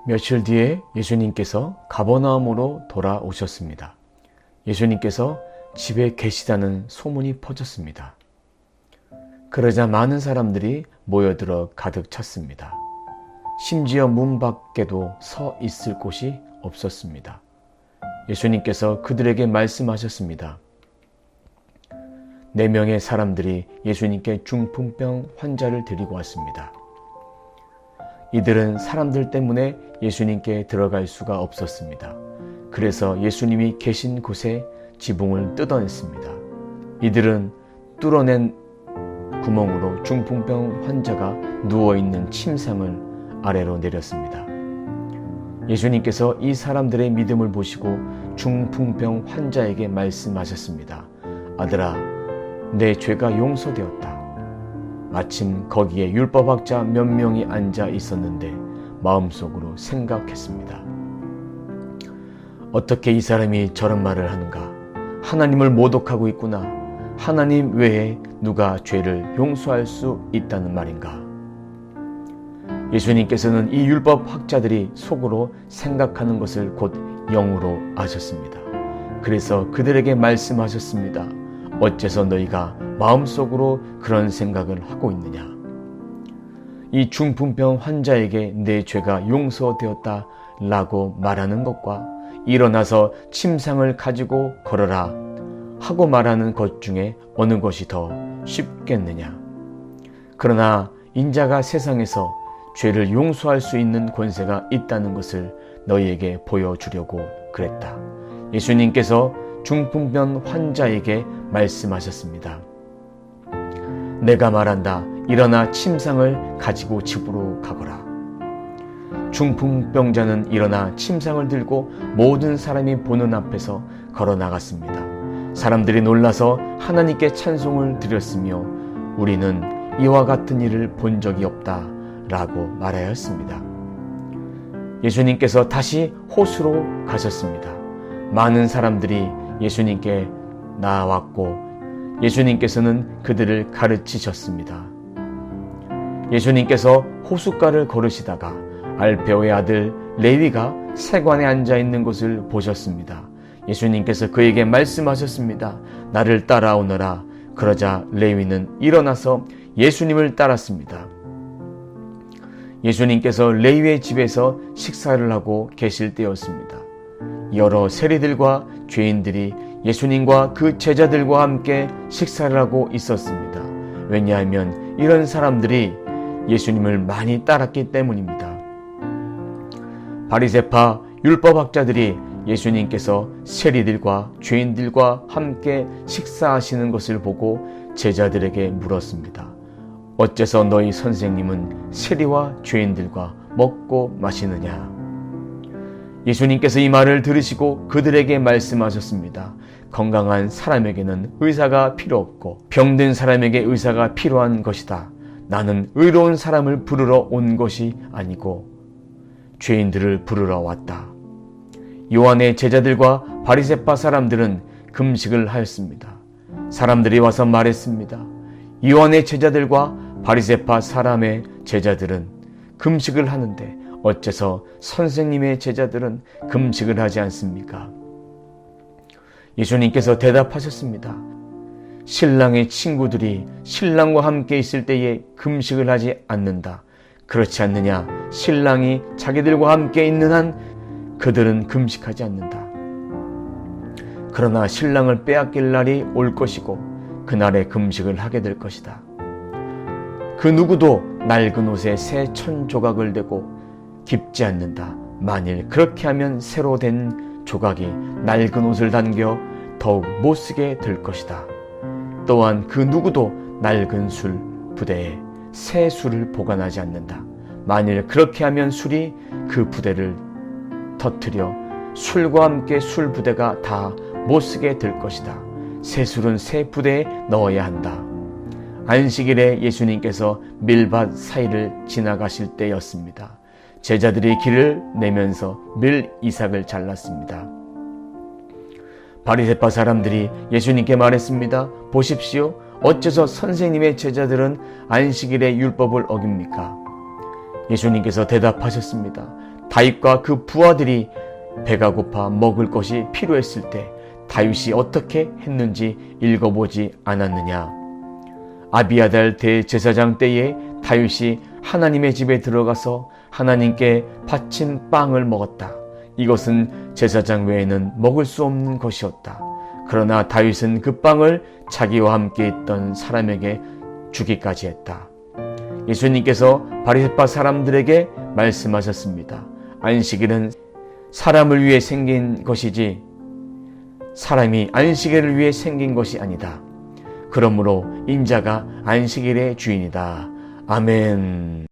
며칠 뒤에 예수님께서 가버나움으로 돌아오셨습니다. 예수님께서 집에 계시다는 소문이 퍼졌습니다. 그러자 많은 사람들이 모여들어 가득 찼습니다. 심지어 문 밖에도 서 있을 곳이 없었습니다. 예수님께서 그들에게 말씀하셨습니다. 4명의 사람들이 예수님께 중풍병 환자를 데리고 왔습니다. 이들은 사람들 때문에 예수님께 들어갈 수가 없었습니다. 그래서 예수님이 계신 곳에 지붕을 뜯어냈습니다. 이들은 뚫어낸 구멍으로 중풍병 환자가 누워있는 침상을 아래로 내렸습니다. 예수님께서 이 사람들의 믿음을 보시고 중풍병 환자에게 말씀하셨습니다. 아들아, 내 죄가 용서되었다. 마침 거기에 율법학자 몇 명이 앉아 있었는데 마음속으로 생각했습니다. 어떻게 이 사람이 저런 말을 하는가? 하나님을 모독하고 있구나. 하나님 외에 누가 죄를 용서할 수 있다는 말인가? 예수님께서는 이 율법학자들이 속으로 생각하는 것을 곧 영으로 아셨습니다. 그래서 그들에게 말씀하셨습니다. 어째서 너희가 마음속으로 그런 생각을 하고 있느냐? 이 중풍병 환자에게 내 죄가 용서되었다 라고 말하는 것과 일어나서 침상을 가지고 걸어라 하고 말하는 것 중에 어느 것이 더 쉽겠느냐? 그러나 인자가 세상에서 죄를 용서할 수 있는 권세가 있다는 것을 너희에게 보여주려고 그랬다. 예수님께서 중풍병 환자에게 말씀하셨습니다. 내가 말한다. 일어나 침상을 가지고 집으로 가거라. 중풍병자는 일어나 침상을 들고 모든 사람이 보는 앞에서 걸어 나갔습니다. 사람들이 놀라서 하나님께 찬송을 드렸으며 우리는 이와 같은 일을 본 적이 없다 라고 말하였습니다. 예수님께서 다시 호수로 가셨습니다. 많은 사람들이 예수님께 나왔고 예수님께서는 그들을 가르치셨습니다. 예수님께서 호숫가를 걸으시다가 알페오의 아들 레위가 세관에 앉아 있는 것을 보셨습니다. 예수님께서 그에게 말씀하셨습니다. 나를 따라오너라. 그러자 레위는 일어나서 예수님을 따랐습니다. 예수님께서 레위의 집에서 식사를 하고 계실 때였습니다. 여러 세리들과 죄인들이 예수님과 그 제자들과 함께 식사를 하고 있었습니다. 왜냐하면 이런 사람들이 예수님을 많이 따랐기 때문입니다. 바리새파 율법학자들이 예수님께서 세리들과 죄인들과 함께 식사하시는 것을 보고 제자들에게 물었습니다. 어째서 너희 선생님은 세리와 죄인들과 먹고 마시느냐? 예수님께서 이 말을 들으시고 그들에게 말씀하셨습니다. 건강한 사람에게는 의사가 필요 없고 병든 사람에게 의사가 필요한 것이다. 나는 의로운 사람을 부르러 온 것이 아니고 죄인들을 부르러 왔다. 요한의 제자들과 바리새파 사람들은 금식을 하였습니다. 사람들이 와서 말했습니다. 요한의 제자들과 바리새파 사람의 제자들은 금식을 하는데 어째서 선생님의 제자들은 금식을 하지 않습니까? 예수님께서 대답하셨습니다. 신랑의 친구들이 신랑과 함께 있을 때에 금식을 하지 않는다. 그렇지 않느냐? 신랑이 자기들과 함께 있는 한 그들은 금식하지 않는다. 그러나 신랑을 빼앗길 날이 올 것이고 그날에 금식을 하게 될 것이다. 그 누구도 낡은 옷에 새 천 조각을 대고 깁지 않는다. 만일 그렇게 하면 새로 된 조각이 낡은 옷을 당겨 더욱 못쓰게 될 것이다. 또한 그 누구도 낡은 술 부대에 새 술을 보관하지 않는다. 만일 그렇게 하면 술이 그 부대를 터뜨려 술과 함께 술 부대가 다 못쓰게 될 것이다. 새 술은 새 부대에 넣어야 한다. 안식일에 예수님께서 밀밭 사이를 지나가실 때였습니다. 제자들이 길을 내면서 밀 이삭을 잘랐습니다. 바리새파 사람들이 예수님께 말했습니다. 보십시오. 어째서 선생님의 제자들은 안식일의 율법을 어깁니까? 예수님께서 대답하셨습니다. 다윗과 그 부하들이 배가 고파 먹을 것이 필요했을 때 다윗이 어떻게 했는지 읽어보지 않았느냐? 아비아달 대제사장 때에 다윗이 하나님의 집에 들어가서 하나님께 바친 빵을 먹었다. 이것은 제사장 외에는 먹을 수 없는 것이었다. 그러나 다윗은 그 빵을 자기와 함께 있던 사람에게 주기까지 했다. 예수님께서 바리새파 사람들에게 말씀하셨습니다. 안식일은 사람을 위해 생긴 것이지 사람이 안식일을 위해 생긴 것이 아니다. 그러므로 인자가 안식일의 주인이다. 아멘.